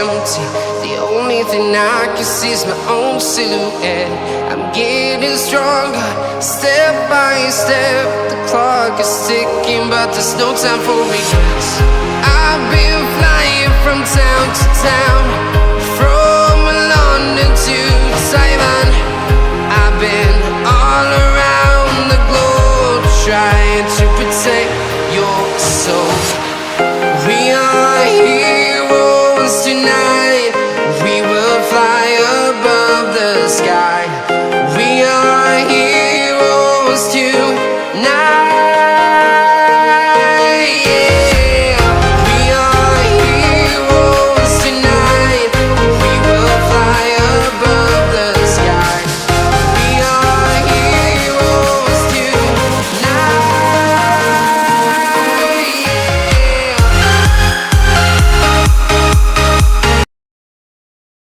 empty. The only thing I can see is my own silhouette. I'm getting stronger, step by step. The clock is ticking, but there's no time for regrets. I've been flying from town to town, from London to Taiwan. I've been all around the globe, trying to protect your soul. We are heroes tonight. We will fly above the sky. We are heroes tonight.